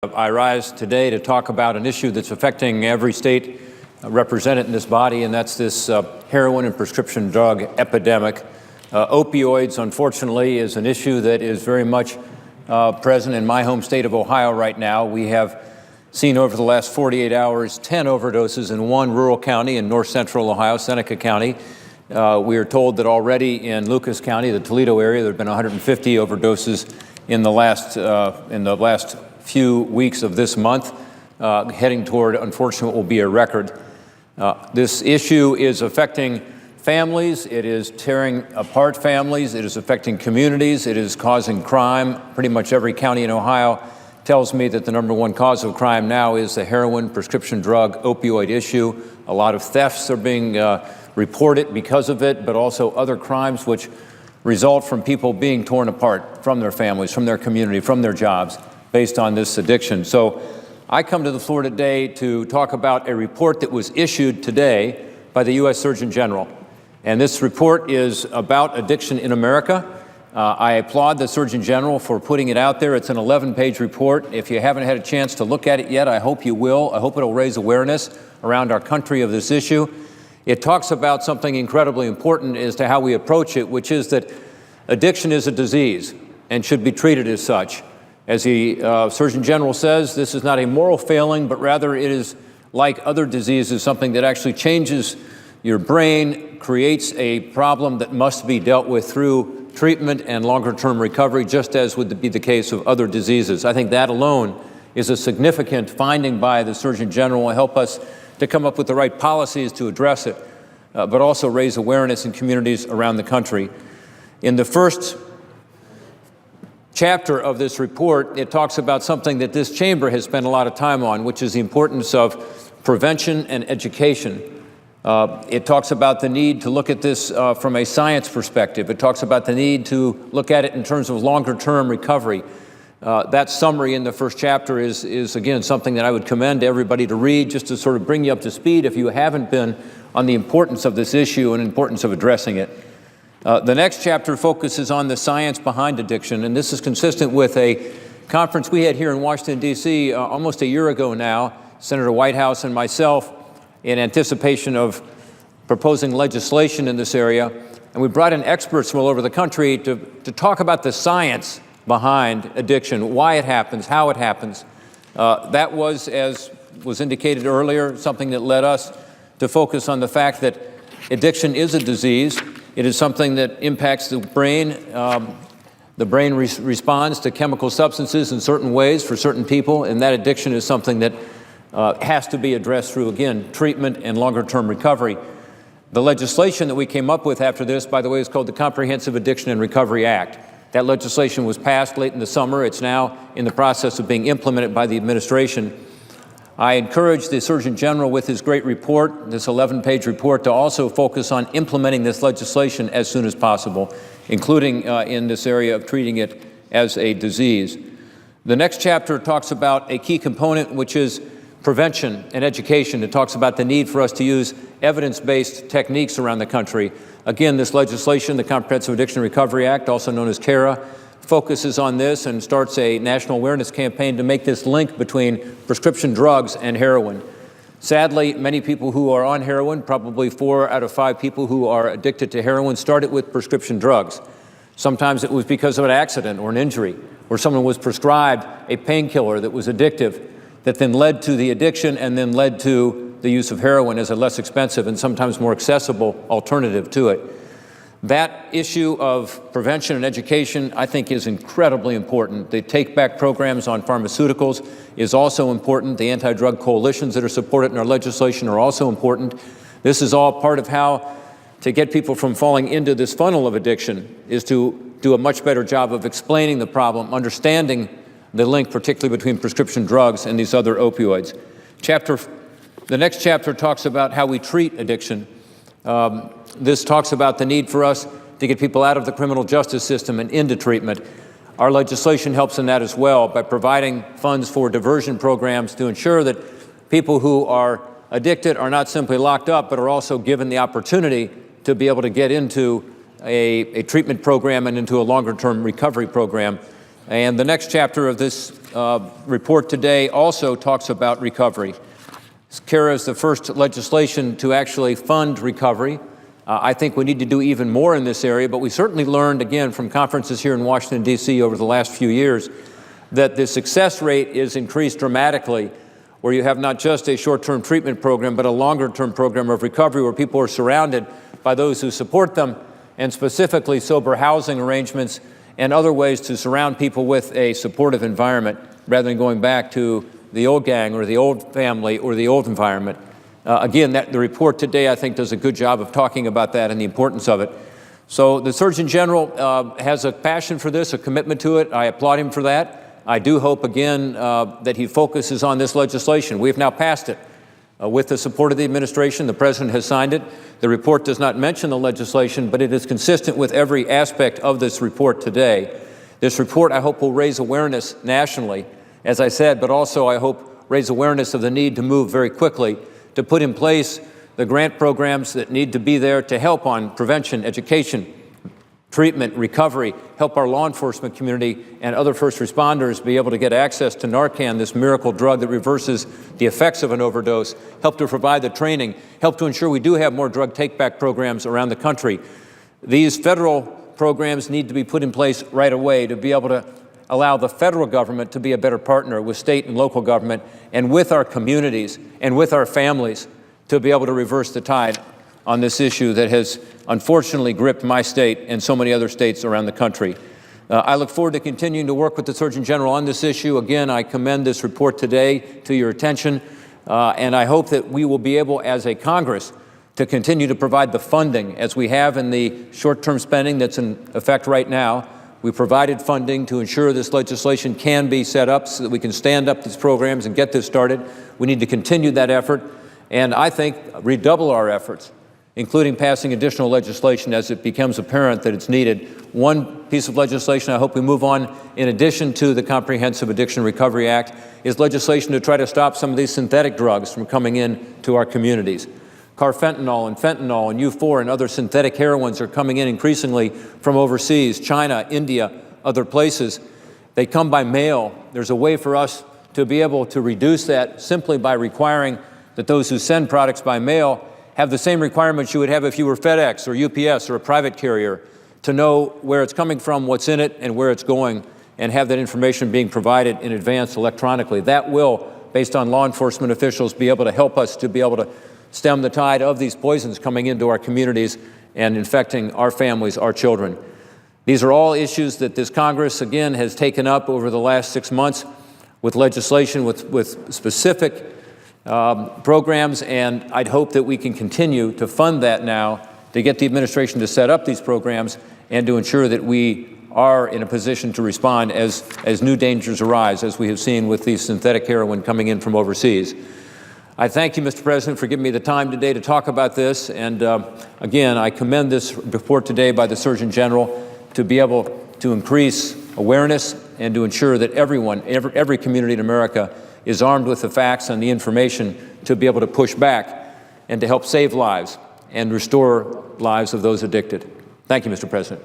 I rise today to talk about an issue that's affecting every state represented in this body, and that's this heroin and prescription drug epidemic. Opioids, unfortunately, is an issue that is very much present in my home state of Ohio right now. We have seen over the last 48 hours 10 overdoses in one rural county in north central Ohio, Seneca County. We are told that already in Lucas County, the Toledo area, there have been 150 overdoses in the last few weeks of this month, heading toward, unfortunately, what will be a record. This issue is affecting families. It is tearing apart families. It is affecting communities. It is causing crime. Pretty much every county in Ohio tells me that the number one cause of crime now is the heroin, prescription drug, opioid issue. A lot of thefts are being reported because of it, but also other crimes which result from people being torn apart from their families, from their community, from their jobs, based on this addiction. So I come to the floor today to talk about a report that was issued today by the U.S. Surgeon General. And this report is about addiction in America. I applaud the Surgeon General for putting it out there. It's an 11-page report. If you haven't had a chance to look at it yet, I hope you will. I hope it'll raise awareness around our country of this issue. It talks about something incredibly important as to how we approach it, which is that addiction is a disease and should be treated as such. As the Surgeon General says, this is not a moral failing, but rather it is, like other diseases, something that actually changes your brain, creates a problem that must be dealt with through treatment and longer-term recovery, just as would be the case of other diseases. I think that alone is a significant finding by the Surgeon General and help us to come up with the right policies to address it, but also raise awareness in communities around the country. In the first chapter of this report, it talks about something that this chamber has spent a lot of time on, which is the importance of prevention and education. It talks about the need to look at this from a science perspective. It talks about the need to look at it in terms of longer-term recovery. That summary in the first chapter is again, something that I would commend everybody to read, just to sort of bring you up to speed if you haven't been, on the importance of this issue and importance of addressing it. The next chapter focuses on the science behind addiction, and this is consistent with a conference we had here in Washington, D.C. Almost a year ago now, Senator Whitehouse and myself, in anticipation of proposing legislation in this area. And we brought in experts from all over the country to talk about the science behind addiction, why it happens, how it happens. That was, as was indicated earlier, something that led us to focus on the fact that addiction is a disease. It is something that impacts the brain. The brain responds to chemical substances in certain ways for certain people, and that addiction is something that has to be addressed through, again, treatment and longer-term recovery. The legislation that we came up with after this, by the way, is called the Comprehensive Addiction and Recovery Act. That legislation was passed late in the summer. It's now in the process of being implemented by the administration. I encourage the Surgeon General, with his great report, this 11-page report, to also focus on implementing this legislation as soon as possible, including in this area of treating it as a disease. The next chapter talks about a key component, which is prevention and education. It talks about the need for us to use evidence-based techniques around the country. Again, this legislation, the Comprehensive Addiction and Recovery Act, also known as CARA, focuses on this and starts a national awareness campaign to make this link between prescription drugs and heroin. Sadly, many people who are on heroin, probably 4 out of 5 people who are addicted to heroin, started with prescription drugs. Sometimes it was because of an accident or an injury, or someone was prescribed a painkiller that was addictive, that then led to the addiction and then led to the use of heroin as a less expensive and sometimes more accessible alternative to it. That issue of prevention and education, I think, is incredibly important. The take-back programs on pharmaceuticals is also important. The anti-drug coalitions that are supported in our legislation are also important. This is all part of how to get people from falling into this funnel of addiction, is to do a much better job of explaining the problem, understanding the link, particularly between prescription drugs and these other opioids. The next chapter talks about how we treat addiction. This talks about the need for us to get people out of the criminal justice system and into treatment. Our legislation helps in that as well by providing funds for diversion programs to ensure that people who are addicted are not simply locked up, but are also given the opportunity to be able to get into a treatment program and into a longer-term recovery program. And the next chapter of this report today also talks about recovery. CARA is the first legislation to actually fund recovery. I think we need to do even more in this area, but we certainly learned, again, from conferences here in Washington, D.C. over the last few years, that the success rate is increased dramatically, where you have not just a short-term treatment program, but a longer-term program of recovery where people are surrounded by those who support them, and specifically sober housing arrangements and other ways to surround people with a supportive environment rather than going back to the old gang or the old family or the old environment. Again, the report today, I think, does a good job of talking about that and the importance of it. So the Surgeon General has a passion for this, a commitment to it. I applaud him for that. I do hope, again, that he focuses on this legislation. We have now passed it with the support of the administration. The President has signed it. The report does not mention the legislation, but it is consistent with every aspect of this report today. This report, I hope, will raise awareness nationally, as I said, but also, I hope, raise awareness of the need to move very quickly to put in place the grant programs that need to be there to help on prevention, education, treatment, recovery, help our law enforcement community and other first responders be able to get access to Narcan, this miracle drug that reverses the effects of an overdose, help to provide the training, help to ensure we do have more drug take-back programs around the country. These federal programs need to be put in place right away to be able to allow the federal government to be a better partner with state and local government and with our communities and with our families to be able to reverse the tide on this issue that has unfortunately gripped my state and so many other states around the country. I look forward to continuing to work with the Surgeon General on this issue. Again, I commend this report today to your attention, and I hope that we will be able, as a Congress, to continue to provide the funding as we have in the short-term spending that's in effect right now. We provided funding to ensure this legislation can be set up so that we can stand up these programs and get this started. We need to continue that effort, and I think redouble our efforts, including passing additional legislation as it becomes apparent that it's needed. One piece of legislation I hope we move on, in addition to the Comprehensive Addiction Recovery Act, is legislation to try to stop some of these synthetic drugs from coming into our communities. Carfentanil and fentanyl and U4 and other synthetic heroines are coming in increasingly from overseas, China, India, other places. They come by mail. There's a way for us to be able to reduce that simply by requiring that those who send products by mail have the same requirements you would have if you were FedEx or UPS or a private carrier, to know where it's coming from, what's in it, and where it's going, and have that information being provided in advance electronically. That will, based on law enforcement officials, be able to help us to be able to stem the tide of these poisons coming into our communities and infecting our families, our children. These are all issues that this Congress, again, has taken up over the last 6 months with legislation, with specific programs, and I'd hope that we can continue to fund that now to get the administration to set up these programs and to ensure that we are in a position to respond as new dangers arise, as we have seen with the synthetic heroin coming in from overseas. I thank you, Mr. President, for giving me the time today to talk about this. And again, I commend this report today by the Surgeon General to be able to increase awareness and to ensure that everyone, every community in America is armed with the facts and the information to be able to push back and to help save lives and restore lives of those addicted. Thank you, Mr. President.